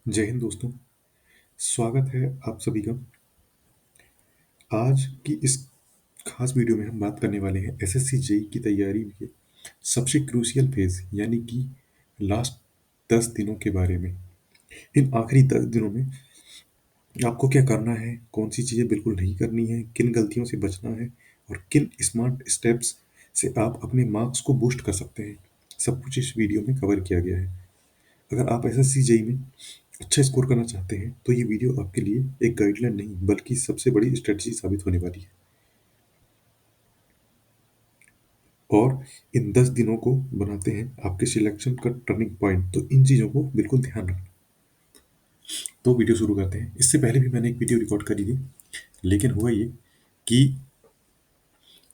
जय हिंद दोस्तों। स्वागत है आप सभी का। आज की इस खास वीडियो में हम बात करने वाले हैं एसएससी जेई की तैयारी के सबसे क्रूशियल फेज यानी कि लास्ट 10 दिनों के बारे में। इन आखिरी 10 दिनों में आपको क्या करना है, कौन सी चीज़ें बिल्कुल नहीं करनी है, किन गलतियों से बचना है और किन स्मार्ट स्टेप्स से आप अपने मार्क्स को बूस्ट कर सकते हैं, सब कुछ इस वीडियो में कवर किया गया है। अगर आप एसएससी जेई में अच्छा स्कोर करना चाहते हैं तो ये वीडियो आपके लिए एक गाइडलाइन नहीं बल्कि सबसे बड़ी स्ट्रेटजी साबित होने वाली है। और इन 10 दिनों को बनाते हैं आपके सिलेक्शन का टर्निंग पॉइंट, तो इन चीज़ों को बिल्कुल ध्यान रखना। तो वीडियो शुरू करते हैं। इससे पहले भी मैंने एक वीडियो रिकॉर्ड करी थी, लेकिन हुआ ये कि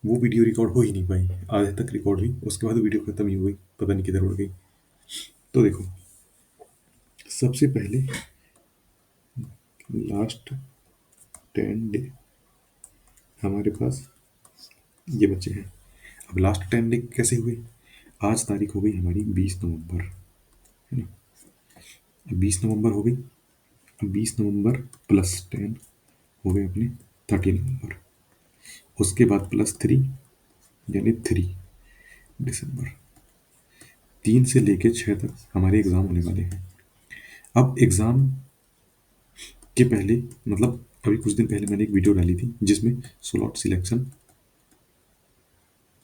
वो वीडियो रिकॉर्ड हो ही नहीं पाई। आधे तक रिकॉर्ड हुई, उसके बाद वीडियो खत्म ही हो गई, पता नहीं किधर उड़ गई। तो देखो, सबसे पहले लास्ट 10 डे हमारे पास ये बचे हैं। अब लास्ट 10 डे कैसे हुए? आज तारीख हो गई हमारी 20 नवंबर, है ना। अब 20 नवंबर हो गई। अब 20 नवंबर +10 हो गए अपने 30 नवंबर। उसके बाद +3 यानी 3 दिसंबर। 3 से लेके 6 तक हमारे एग्ज़ाम होने वाले हैं। अब एग्ज़ाम के पहले, मतलब अभी कुछ दिन पहले मैंने एक वीडियो डाली थी जिसमें स्लॉट सिलेक्शन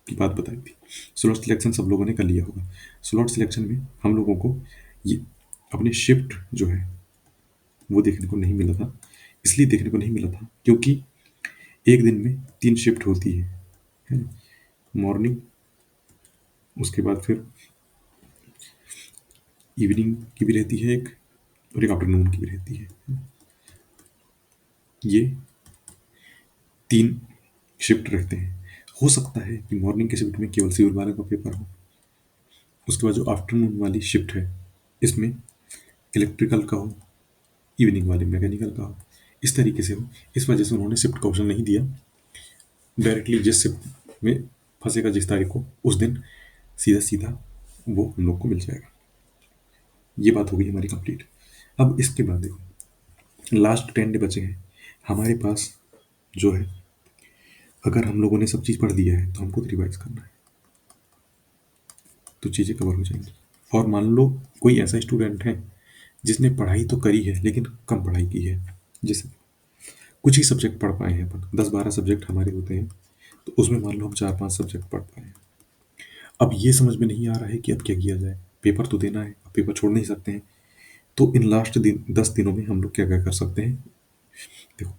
की बात बताई थी। स्लॉट सिलेक्शन सब लोगों ने कर लिया होगा। स्लॉट सिलेक्शन में हम लोगों को ये अपने शिफ्ट जो है वो देखने को नहीं मिला था। इसलिए देखने को नहीं मिला था क्योंकि एक दिन में 3 शिफ्ट होती है ना? मॉर्निंग, उसके बाद फिर इवनिंग की भी रहती है एक, और एक आफ्टरनून की भी रहती है। ये 3 शिफ्ट रहते हैं। हो सकता है कि मॉर्निंग के शिफ्ट में केवल सिविल वाले का पेपर हो। उसके बाद जो आफ्टरनून वाली शिफ्ट है इसमें इलेक्ट्रिकल का हो, इवनिंग वाले मैकेनिकल का हो, इस तरीके से हो। इस वजह से उन्होंने शिफ्ट का ऑप्शन नहीं दिया। डायरेक्टली जिस शिफ्ट में फंसेगा जिस तारीख को, उस दिन सीधा सीधा वो हम लोग को मिल जाएगा। ये बात हो गई हमारी कंप्लीट। अब इसके बाद देखो, लास्ट 10 डे बचे हैं हमारे पास जो है। अगर हम लोगों ने सब चीज़ पढ़ लिया है तो हमको रिवाइज करना है, तो चीज़ें कवर हो जाएंगी। और मान लो कोई ऐसा स्टूडेंट है जिसने पढ़ाई तो करी है लेकिन कम पढ़ाई की है, जैसे कुछ ही सब्जेक्ट पढ़ पाए हैं, अपन 10-12 सब्जेक्ट हमारे होते हैं, तो उसमें मान लो हम 4-5 सब्जेक्ट पढ़ पाए हैं। अब ये समझ में नहीं आ रहा है कि अब क्या किया जाए, पेपर तो देना है, अब पेपर छोड़ नहीं सकते हैं। तो इन लास्ट 10 दिनों में हम लोग क्या क्या कर सकते हैं। देखो,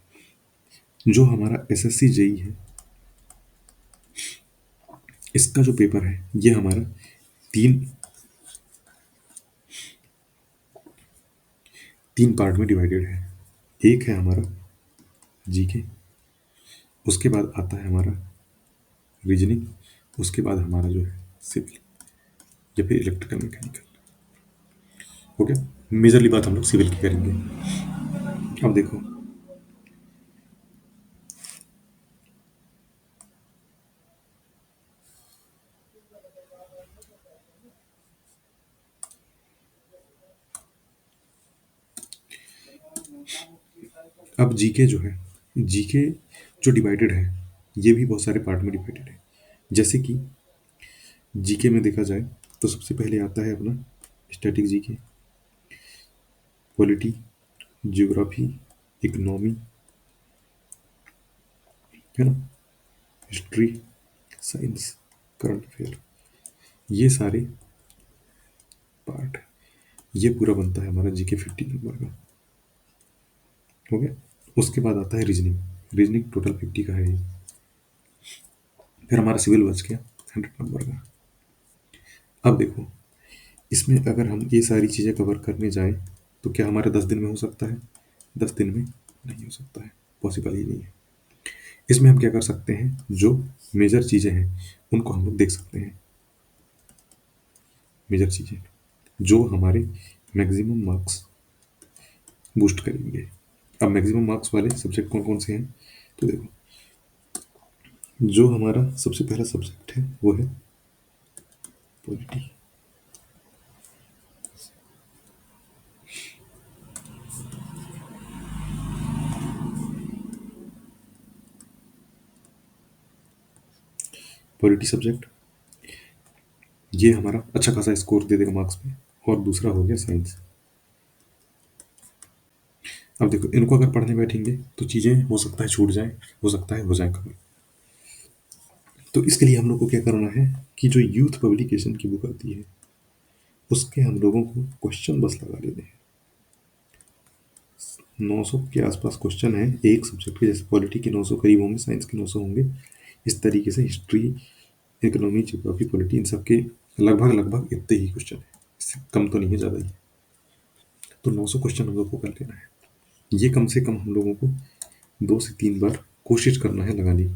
जो हमारा एसएससी जेई है इसका जो पेपर है ये हमारा तीन तीन पार्ट में डिवाइडेड है। एक है हमारा जीके, उसके बाद आता है हमारा रीजनिंग, उसके बाद हमारा जो है सिविल या फिर इलेक्ट्रिकल मैकेनिकल। हो गया। मेजरली बात हम लोग सिविल की करेंगे। अब देखो, अब जीके जो है, जीके जो डिवाइडेड है ये भी बहुत सारे पार्ट में डिवाइडेड है। जैसे कि जीके में देखा जाए तो सबसे पहले आता है अपना static GK, polity, geography, economy, है ना, हिस्ट्री, साइंस, करंट अफेयर, ये सारे पार्ट, ये पूरा बनता है हमारा जीके 50 नंबर का। हो गया। उसके बाद आता है रीजनिंग, रीजनिंग टोटल 50 का है ये। फिर हमारा सिविल बच गया 100 नंबर का। अब देखो, इसमें अगर हम ये सारी चीज़ें कवर करने जाएं तो क्या हमारे 10 दिन में हो सकता है? 10 दिन में नहीं हो सकता है, पॉसिबल ही नहीं है। इसमें हम क्या कर सकते हैं, जो मेजर चीज़ें हैं उनको हम लोग देख सकते हैं। मेजर चीज़ें जो हमारे मैक्सिमम मार्क्स बूस्ट करेंगे। अब मैक्सिमम मार्क्स वाले सब्जेक्ट कौन कौन से हैं, तो देखो, जो हमारा सबसे पहला सब्जेक्ट है वो है पॉलिटी। पॉलिटी सब्जेक्ट, ये हमारा अच्छा खासा स्कोर दे देगा मार्क्स में। और दूसरा हो गया साइंस। अब देखो, इनको अगर पढ़ने बैठेंगे तो चीज़ें हो सकता है छूट जाए, हो सकता है हो जाए कभी। तो इसके लिए हम लोग को क्या करना है कि जो यूथ पब्लिकेशन की बुक आती है उसके हम लोगों को क्वेश्चन बस लगा लेने हैं। 900 के आसपास क्वेश्चन है एक सब्जेक्ट के, जैसे पॉलिटी के 900 करीब होंगे, साइंस के 900 होंगे, इस तरीके से हिस्ट्री, इकोनॉमी, ज्योग्राफी, पॉलिटी, इन सब के लगभग लगभग इतने ही क्वेश्चन है, इससे कम तो नहीं है, ज़्यादा ही है। तो 900 क्वेश्चन हम लोग को कर लेना है। ये कम से कम हम लोगों को 2 से 3 बार कोशिश करना है लगाने की,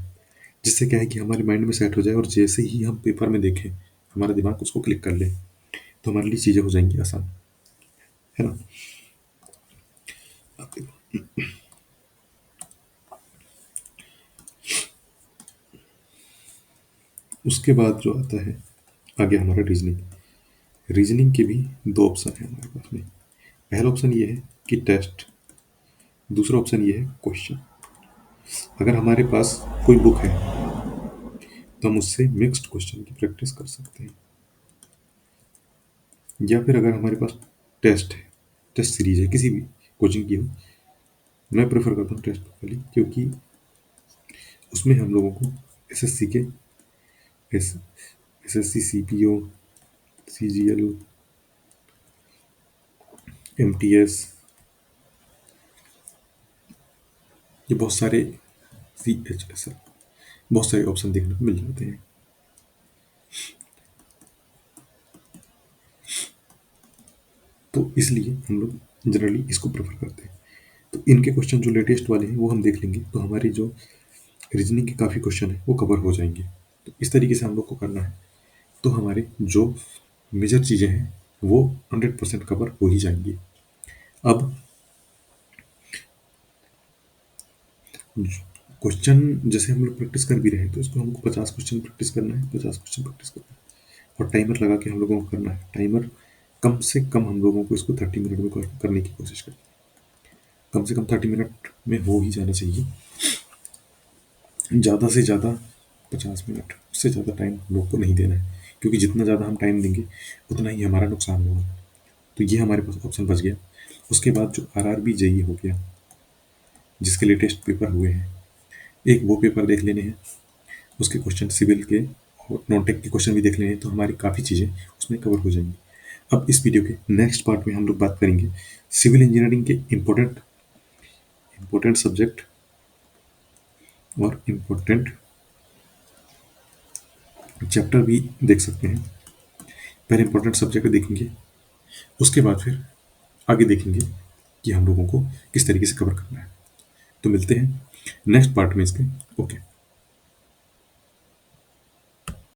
जिससे क्या है कि हमारे माइंड में सेट हो जाए और जैसे ही हम पेपर में देखें हमारा दिमाग उसको क्लिक कर ले, तो हमारे लिए चीज़ें हो जाएंगी आसान, है ना। अब देखो, उसके बाद जो आता है आगे हमारा रीजनिंग। रीजनिंग के भी 2 ऑप्शन है हमारे पास में। पहला ऑप्शन ये है कि टेस्ट, दूसरा ऑप्शन ये है क्वेश्चन। अगर हमारे पास कोई बुक है तो हम उससे मिक्स्ड क्वेश्चन की प्रैक्टिस कर सकते हैं, या फिर अगर हमारे पास टेस्ट है, टेस्ट सीरीज है किसी भी कोचिंग की हो, मैं प्रेफर करता हूँ टेस्ट वाली, क्योंकि उसमें हम लोगों को एसएससी के S SSC, CPO, CGL, MTS, ये बहुत सारे, सीएचएस, बहुत सारे ऑप्शन देखने को मिल जाते हैं। तो इसलिए हम लोग जनरली इसको प्रेफर करते हैं। तो इनके क्वेश्चन जो लेटेस्ट वाले हैं वो हम देख लेंगे, तो हमारी जो रीजनिंग के काफ़ी क्वेश्चन है वो कवर हो जाएंगे। तो इस तरीके से हम लोग को करना है, तो हमारे जो मेजर चीज़ें हैं वो 100% कवर हो ही जाएंगी। अब क्वेश्चन जैसे हम लोग प्रैक्टिस कर भी रहे हैं, तो इसको हमको 50 क्वेश्चन प्रैक्टिस करना है, 50 क्वेश्चन प्रैक्टिस करना है, और टाइमर लगा के हम लोगों को करना है। टाइमर कम से कम हम लोगों को इसको 30 मिनट में करने की कोशिश करें, कम से कम 30 मिनट में हो ही जाना चाहिए। ज़्यादा से ज़्यादा 50 मिनट, उससे ज़्यादा टाइम हम लोग को नहीं देना है, क्योंकि जितना ज़्यादा हम टाइम देंगे उतना ही हमारा नुकसान होगा। तो ये हमारे पास ऑप्शन बच गया। उसके बाद जो आरआरबी जेई हो गया, जिसके लेटेस्ट पेपर हुए हैं, एक वो पेपर देख लेने हैं, उसके क्वेश्चन सिविल के और नॉन टेक के क्वेश्चन भी देख लेने हैं, तो हमारी काफ़ी चीज़ें उसमें कवर हो जाएंगी। अब इस वीडियो के नेक्स्ट पार्ट में हम लोग बात करेंगे सिविल इंजीनियरिंग के इम्पोर्टेंट इम्पोर्टेंट सब्जेक्ट और इम्पोर्टेंट चैप्टर भी देख सकते हैं। पहले इम्पोर्टेंट सब्जेक्ट देखेंगे, उसके बाद फिर आगे देखेंगे कि हम लोगों को किस तरीके से कवर करना है। तो मिलते हैं नेक्स्ट पार्ट में इसके। ओके।